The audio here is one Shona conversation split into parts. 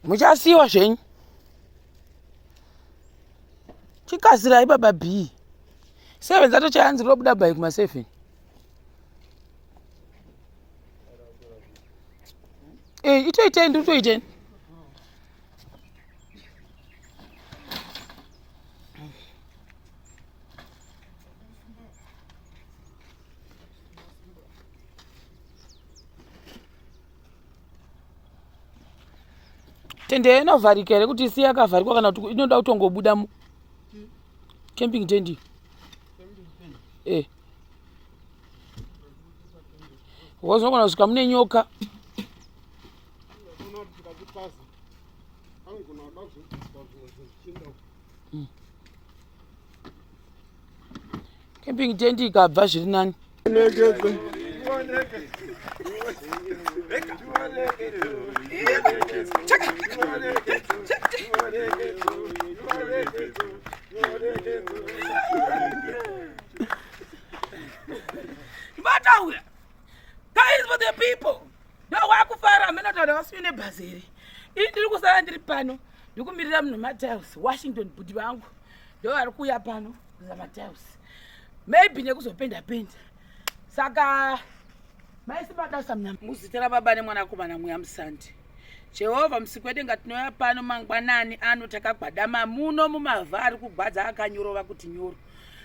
Muchasiwa zvenyu. Chikasirai baba B. 7 zato chaanzi robuda by kuma 7. Itoitei ndi utoitei. Tende inovharika here kuti isi yakavharikwa kana kuti inoda kutongobuda mu camping tent. Wazogona kusvika mune nyoka. Camping tent ikabva zviri nani. Guys, for the people. No wakufara mena toda wasine bazeri. Ndiri kusara ndiri pano. Ndikumirira munhu Matthews Washington budi vangu. Ndo ari kuya pano za Matthews. Maybe nekuzopenda penda. Saka maisi badasa mna muzita rababa nemwana kumana mweya musandi. Jehovah msikwedenga tinoya pano mangwanani ano takagwadama muno mumavha ari kugwadza akanyorova kuti nyoro.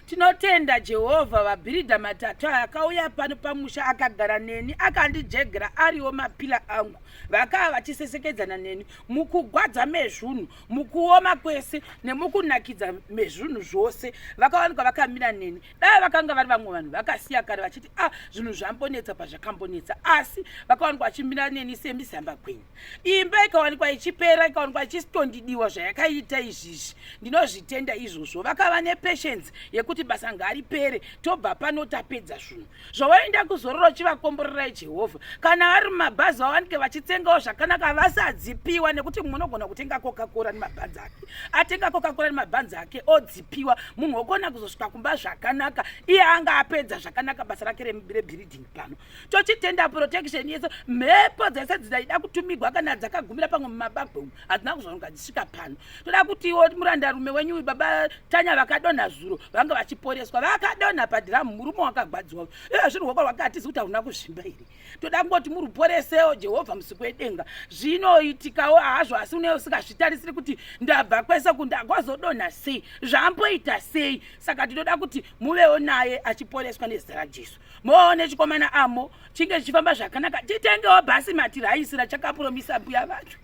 Tinotenda Jehovah vabhiridha matatu akauya pano pamusha akagara neni akandijegera ariwo mapila angu vakava vachisesekedzana neni mukugwadza mezvunhu mukuoma kwese nemukunakidza mezvunhu zvose vakawanikwa vakamira neni dai vakanga vari vamwe vanhu vakasiya kare vachiti zvinhu zvambonetsa pazvakambonetsa asi vakawanikwa vachimira neni semizamba kwenyu imba ikawanikwa ichipera ikawanikwa ichitondidiwa zvayakaita izvizvi ndinozvitenda izvozvo vakava nepatience yekuti basa ngaripere tobva pano tapedza zvinhu zvowaenda kuzorora uchivakomborerai Jehovah kana vari mumabhazi vawanike vachitsengawo zvakanaka vasadzipiwa nekuti munogona kutenga Coca-Cola nemabhanzi ake atenga Coca-Cola nemabhanzi ake odzipiwa munhu ogona kuzosvika kumba zvakanaka iye anga apedza zvakanaka basa rake rebuilding pano tochitenda protection yeso mhepo dzese dzidaida kutumigwa kana dzakagumira pamwe mumabagwe hadzina kuzonoka dzisvika pano toda kuti iwo murandarume wenyu baba Tanya vakadonha zuro vanga vachiporeswa vakadonha padhiramu murume wakagwadziwa zviri rwoko rwakatizi kuti hauna kuzvimba iri toda kungoti muruporesewo Jehovah musikwedenga zvinoitikawo hazvo asi une usingazvitarisiri kuti ndabva kwese kundagwazodonha sei zvamboita sei saka tinoda kuti muvewo naye achiporeswa nezita raJesu muone chikomana amo chinge chichifamba zvakanaka titengewo bhasi matiraisi rachakapromisa mbuya vacho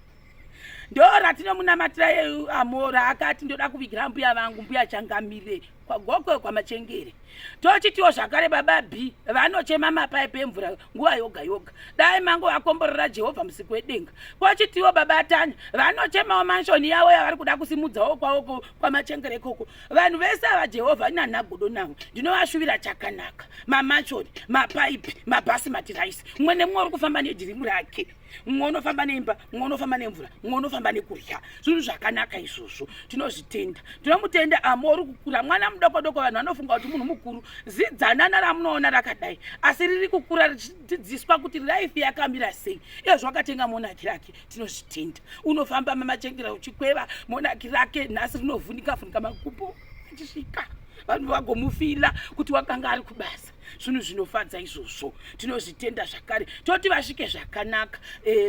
ndo ratinomunamatira amora akati ndoda kuvigira mbuya vangu mbuya changamire kwagokwe kwamachengere tochitiwo zvakare baba B vanochema mapaipi emvura nguva yoga yoga dai mango vakomborera Jehovah musikwedenga kochitiwo baba Tanya vanochemawo manshoni yavo yavari kuda kusimudzawo kwavo kwamachengere koko vanhu vese ava Jehovah ina nagodo navo ndinovashuvira chakanaka mamanshoni mapaipi mabhasi matiraisi mumwe nemumwe uri kufamba nedhirimu rake mumwe unofamba neimba mumwe unofamba nemvura mumwe unofamba nekurya zvinhu zvakanaka izvozvo tinozvitenda tinomutenda amo uri kukura mwana mudokodoko vanhu vanofunga kuti munhu mukuru zidzanana ramunoona rakadai asi riri kukura richidzidziswa kuti life yakamira sei izvo vakatenga monaki rake tinozvitenda unofamba mamachengera uchikweva monaki rake nhasi rinovhunika vhunika makupo achisvika vanhu vagomufila kuti wakanga ari kubasa zvinhu zvinofadza izvozvo tinozvitenda zvakare toti vasvike zvakanaka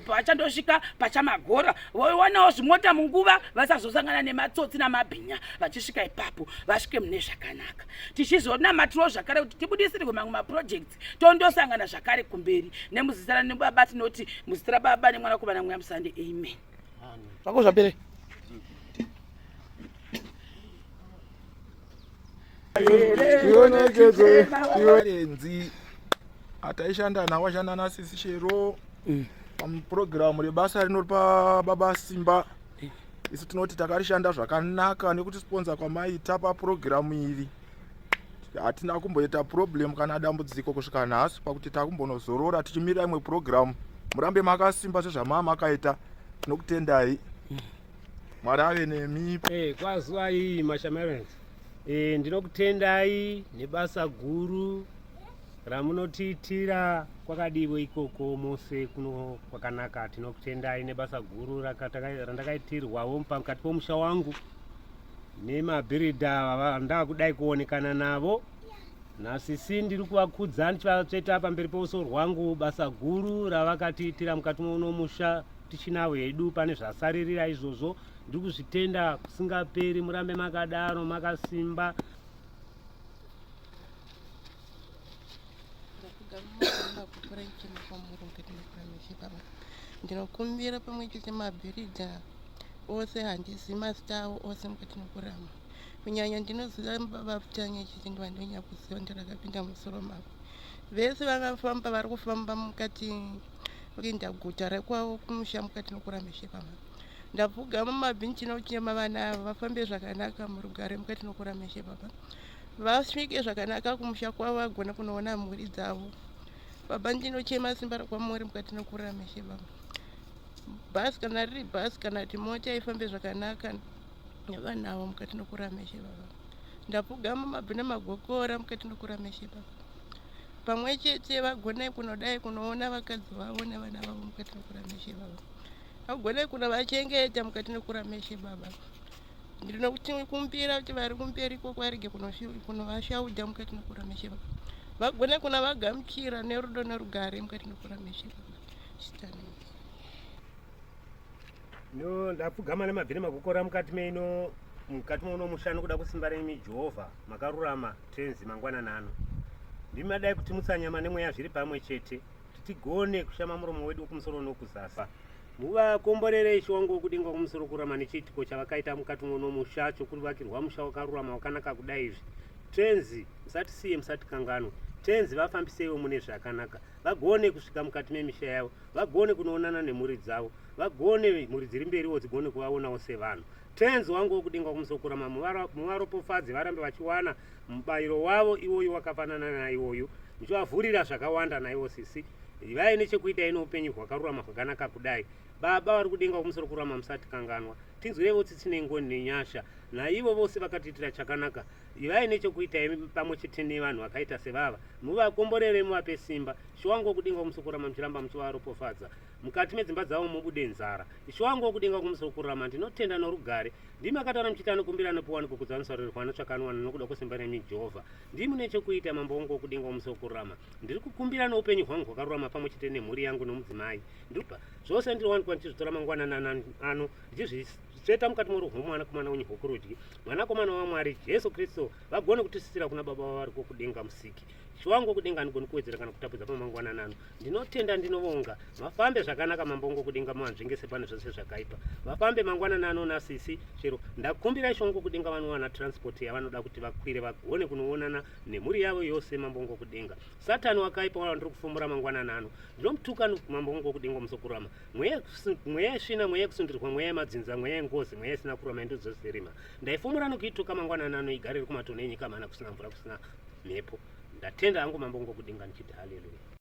pavachandosvika pachamagora voionawo zvimota munguva vasazosangana nematsotsi namabhinya vachisvika ipapo vasvike mune zvakanaka tichizonamatirawo zvakare kuti tibudisirwe mamwe maprojects tondosangana zvakare kumberi nemuzita nebaba tinoti muzita rababa nemwanakomana mweya musande amen zvako zvapere Enzi ataishanda nawo ashanda nasisi chero pamuprogramu rebasa rinori pababa Simba isu tinoti takarishanda zvakanaka nekuti sponsor kwamaita paprogramu iri hatina kumboita problem kana dambudziko kusvika nhasi pakuti takumbonozorora tichimira imwe program murambe makasimba sezvamakaita tinokutendai Mwari ave nemi kwazuva iyi mashamarens ndinokutendai nebasa guru ramunotiitira kwakadiwe ikoko mose kuno kwakanaka. Tinokutendai nebasa guru randakaitirwawo pakati pomusha wangu nemabhiridha vandakudai kuonekana navo. Nasisi ndiri kuvakudza ndichivatsveta pamberi pouso rwangu basa guru ravakatiitira mukati muno musha tichinavo hedu. Pane zvasaririra izvozvo ndiri kuzvitenda kusingaperi. Murambe makadaro makasimba. Ndinokumbira pamwe chete mabhiridha ose handisi mazita avo ose mukati nokurama. Kunyanya ndinoziva baba Putanya chete ndiva ndonyakuziva ndirakapinda musoro mavo. Vese vakafamba vari kufamba mukati kuenda guta rekwavo kumusha mukati nokuramishe pama. Ndapfugama mumabhinchi nokuchema vana ava vafambe zvakanaka murugare mukati nokuramishe baba. Vasvike zvakanaka kumusha kwavo vagona kunoona mhuri dzavo. Baba ndinochema simba rakwamuri mukati nokuramishe baba. Bhazi kana riri bhazi kana kuti mota ifambe zvakanaka nevanavo mukati nokuramishe baba. Ndapfugama mabhina magokora mukati nokuramishe baba. Pamwe chete vagone kunodai kunoona vakadzi vavo nevana vavo mukati nokuramishe baba. Vagone kunovachengeta mukati nokuramishe baba. Ndinokumbira kuti vari kumberi ikoko varege kunovashaudha mukati nokuramishe baba. Vagone kunovagamuchira nerudo nerugare mukati nokuramishe baba. Chitani. No, ndapfugama nemabhiri magokora mukati meino mukati muno mushanu kuda kusimba remi Jehovha makarurama tenzi mangwanana ano. Ndimadai kuti mutsanyama nemweya zviri pamwe chete tigone kushama muromo wedu kumusoro nokuzasa. Muvakomborere shongo kudenga kumusoro kurama nechiitiko chavakaita mukati muno musha chokuvakirwa musha wakarurama wakanaka kudai izvi. Tenzi musatisiye musatikanganwe. Tenzi vafambisewo mune zvakanaka. Vagone kusvika mukati memisha yavo. Vagone kunoonana nemhuri dzavo. Vagone mhuri dziri mberiwo dzigone kuvaonawo sevanhu. Tenzi wangu wokudenga kumusoro kurama muvaropofadzi varambe vachiwana mubayiro wavo iwoyo wakafanana naiwoyo. Ndichivavhurira zvakawanda naivo sisi. Ivai nechekuita ino upenyu hwakarurama hwakanaka kudai. Baba vari kudenga kumusoro kurama musatikanganwa. Tinzwirevo tsitsi nengoni nenyasha. Naivo vose vakatiitira chakanaka. Ivai nechekuita pamwe chete nevanhu vakaita sevava. Muvakomborere muvape simba. Shiwangu wokudenga kumusoro kurama muchiramba muchivaropofadza. Mukati medzimba dzavo mubude nzara. Shiwangu wokudenga kumusoro kurama ndinotenda norugare. Ndimi akataura muchiti anokumbira anopiwa nokukudzaniswarirwa anotsvakanwana nokuda kwesimba remi Jehovha. Ndimi nechekuita mambo wangu wokudenga kumusoro kurama. Ndiri kukumbira noupenyu hwangu hwakarurama pamwe chete nemhuri yangu nomudzimai. Ndiripa zvose ndiriwanikwa ndichizvitora mangwanana ano ndichizvitsveta mukati moruhu mwanakomana wenyu hwokurudyi mwanakomana waMwari Jesu Kristu vagone kutisisira kuna baba vari kudenga musiki. Shiwangu wokudenga andigoni kuwedzera kana kutapudza pamangwanana ano. Ndinotenda ndinovonga vafambe zvakanaka mambo wangu wokudenga muvanzvengese pane zvose zvakaipa. Vafambe mangwanana ano nasisi chero ndakumbira shiwangu wokudenga vanowana transport yavanoda kuti vakwire vagone kunoonana nemhuri yavo yose mambo wangu wokudenga. Satani wakaipa wandiri kufumura mangwanana ano. Ndinomutuka mambo wangu wokudenga musokurama. Mweya yesvina, mweya yekusundirwa, mweya yemadzinza, mweya yengozi, mweya isina kurama indozozerima. Ndaifumura nokuituka mangwanana ano igare riri kumatonho enyika mana kusina mvura kusina mhepo. Ndatenda hangu mambo wangu wokudenga ndichiti haleluya.